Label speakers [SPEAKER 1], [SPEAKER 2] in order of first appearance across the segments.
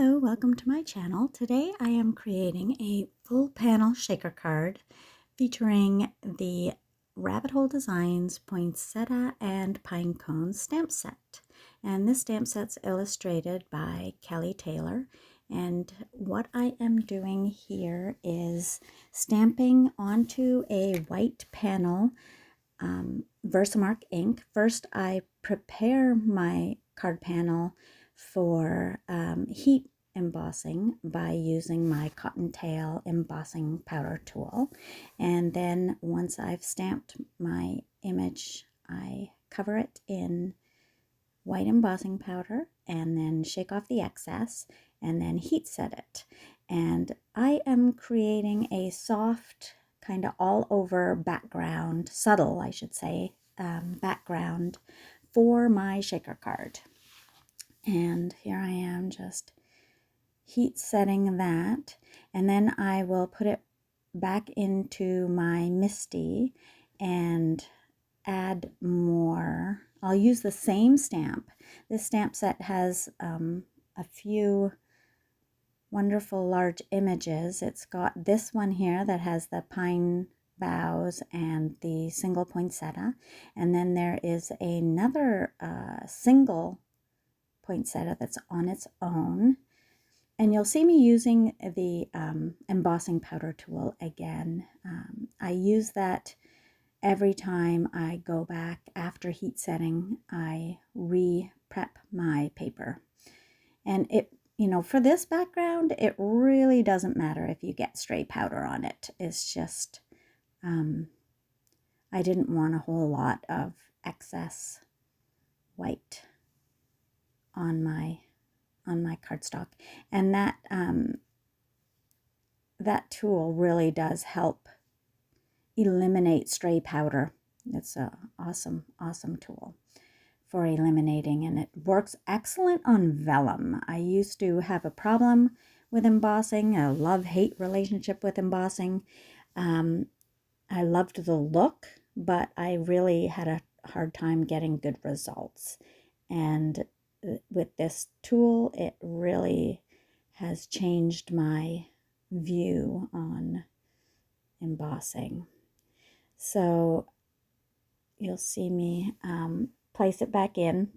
[SPEAKER 1] Hello, welcome to my channel. Today I am creating a full panel shaker card featuring the Rabbit Hole Designs Poinsettia and Pinecones stamp set. And this stamp set's illustrated by Kelly Taylor. And what I am doing here is stamping onto a white panel Versamark ink. First I prepare my card panel for heat embossing by using my cottontail embossing powder tool, and then once I've stamped my image, I cover it in white embossing powder and then shake off the excess and then heat set it. And I am creating a soft kind of all over background, subtle I should say, background for my shaker card. And here I am just heat setting that, and then I will put it back into my MISTI and add more. I'll use the same stamp. This stamp set has a few wonderful large images. It's got this one here that has the pine boughs and the single poinsettia, and then there is another single poinsettia that's on its own. And you'll see me using the embossing powder tool again. I use that every time I go back after heat setting. I re-prep my paper. And it, for this background, it really doesn't matter if you get stray powder on it. It's just, I didn't want a whole lot of excess white on my cardstock, and that tool really does help eliminate stray powder. It's a awesome tool for eliminating, and it works excellent on vellum. I used to have a problem with embossing, a love-hate relationship with embossing. I loved the look, but I really had a hard time getting good results, and with this tool, it really has changed my view on embossing. So you'll see me place it back in,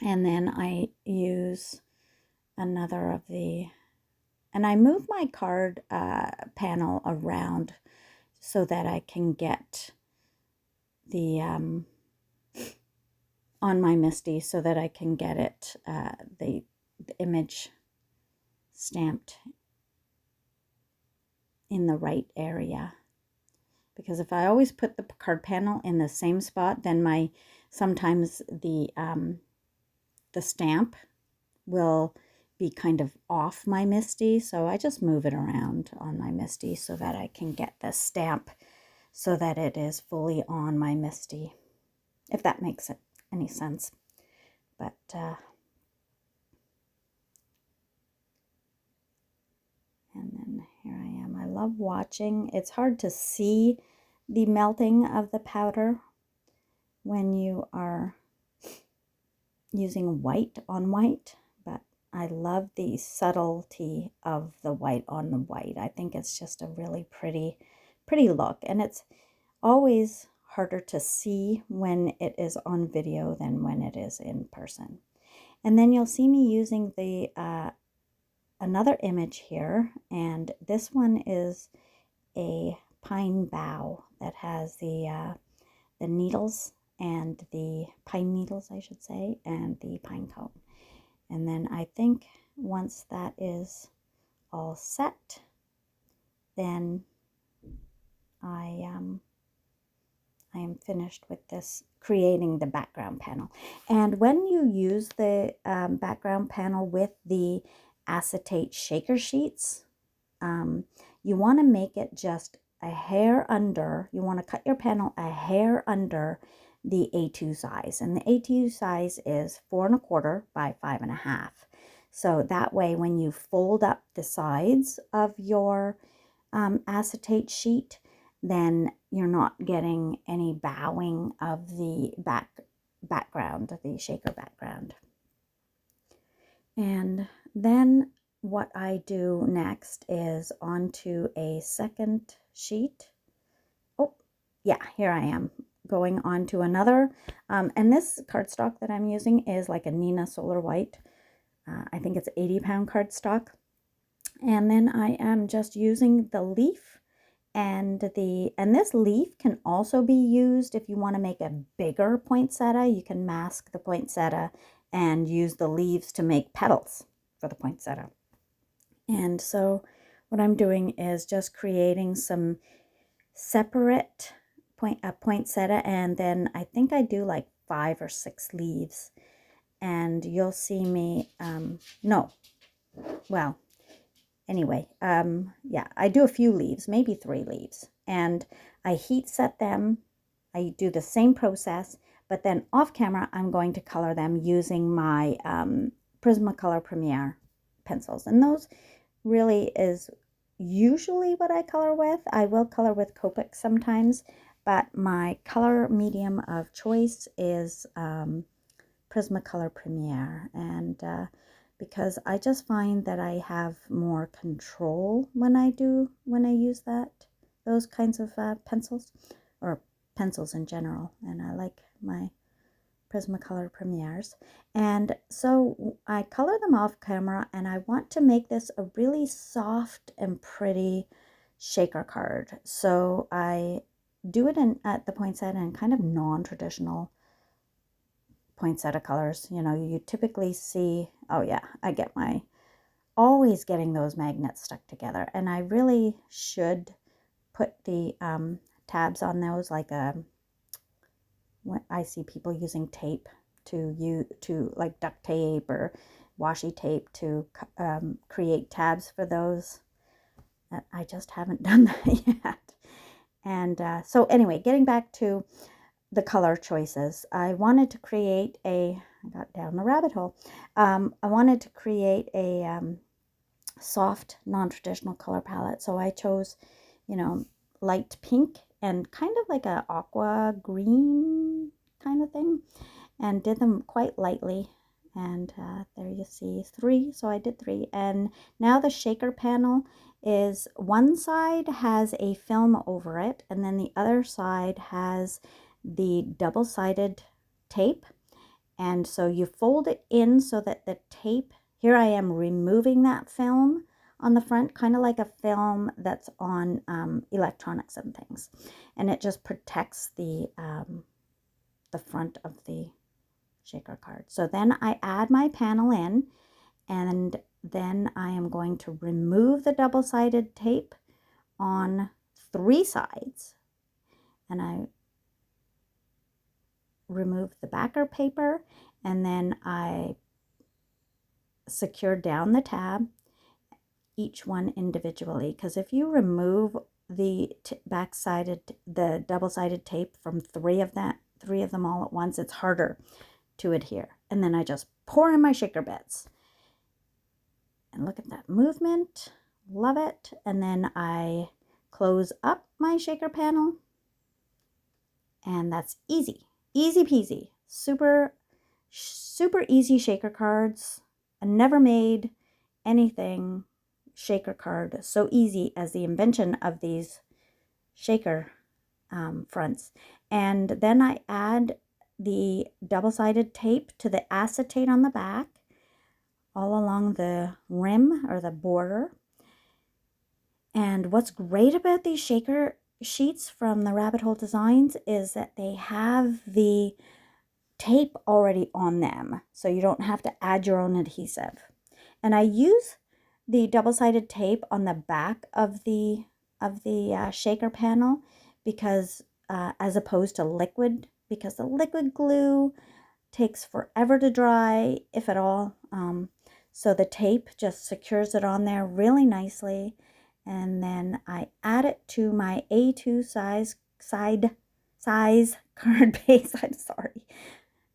[SPEAKER 1] and then I use another of the, and I move my card panel around so that I can get the on my MISTI, so that I can get it, the image stamped in the right area. Because if I always put the card panel in the same spot, then sometimes the stamp will be kind of off my MISTI. So I just move it around on my MISTI so that I can get the stamp so that it is fully on my MISTI, if that makes any sense. But and then here I am. I love watching. It's hard to see the melting of the powder when you are using white on white, but I love the subtlety of the white on the white. I think it's just a really pretty look, and it's always harder to see when it is on video than when it is in person. And then you'll see me using the another image here, and this one is a pine bough that has the needles, and the pine needles I should say, and the pine cone. And then I think once that is all set, then I am finished with this, creating the background panel. And when you use the background panel with the acetate shaker sheets, you want to make it just a hair under. You want to cut your panel a hair under the A2 size, and the A2 size is 4 1/4 by 5 1/2. So that way, when you fold up the sides of your acetate sheet, then you're not getting any bowing of the background, the shaker background. And then what I do next is onto a second sheet. Oh, yeah, here I am going on to another. And this cardstock that I'm using is like a Nina Solar White. I think it's 80-pound cardstock. And then I am just using the leaf, and this leaf can also be used if you want to make a bigger poinsettia. You can mask the poinsettia and use the leaves to make petals for the poinsettia. And so what I'm doing is just creating some separate poinsettia, and then I think I do like 5 or 6 leaves. And you'll see me, no, well, anyway, yeah, I do a few leaves, maybe 3 leaves, and I heat set them. I do the same process, but then off camera, I'm going to color them using my Prismacolor Premier pencils. And those really is usually what I color with. I will color with Copic sometimes, but my color medium of choice is Prismacolor Premier. And because I just find that I have more control when I use those kinds of pencils, or pencils in general. And I like my Prismacolor Premiers. And so I color them off camera, and I want to make this a really soft and pretty shaker card. So I do it at the poinsettia in kind of non-traditional poinsettia colors. You know, you typically see, oh yeah, I get always getting those magnets stuck together, and I really should put the tabs on those, like when I see people using tape to like duct tape or washi tape to create tabs for those. I just haven't done that yet. And so anyway, getting back to the color choices, I wanted to create I got down the rabbit hole. I wanted to create a soft, non-traditional color palette. So I chose, light pink and kind of like a aqua green kind of thing, and did them quite lightly. And there you see 3. So I did 3. And now the shaker panel is, one side has a film over it, and then the other side has the double-sided tape. And so you fold it in so that the tape, here I am removing that film on the front, kind of like a film that's on electronics and things. And it just protects the front of the shaker card. So then I add my panel in, and then I am going to remove the double-sided tape on 3 sides. And I remove the backer paper, and then I secure down the tab, each one individually, because if you remove the the double-sided tape from 3 of them all at once, it's harder to adhere. And then I just pour in my shaker bits, and look at that movement, love it. And then I close up my shaker panel, and that's easy peasy, super easy shaker cards. I never made anything shaker card so easy as the invention of these shaker fronts. And then I add the double-sided tape to the acetate on the back, all along the rim or the border. And what's great about these shaker sheets from the Rabbit Hole Designs is that they have the tape already on them, so you don't have to add your own adhesive. And I use the double-sided tape on the back of the shaker panel, because as opposed to liquid, because the liquid glue takes forever to dry, if at all. So the tape just secures it on there really nicely. And then I add it to my A2 size card base. I'm sorry.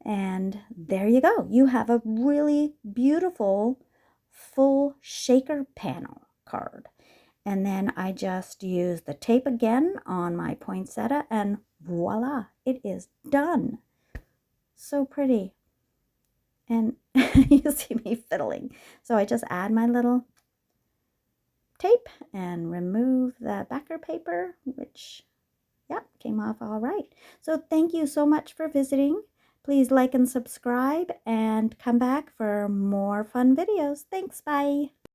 [SPEAKER 1] And there you go. You have a really beautiful full shaker panel card. And then I just use the tape again on my poinsettia, and voila, it is done. So pretty. And you see me fiddling. So I just add my little tape and remove the backer paper, which, yep, came off all right. So thank you so much for visiting. Please like and subscribe and come back for more fun videos. Thanks, bye.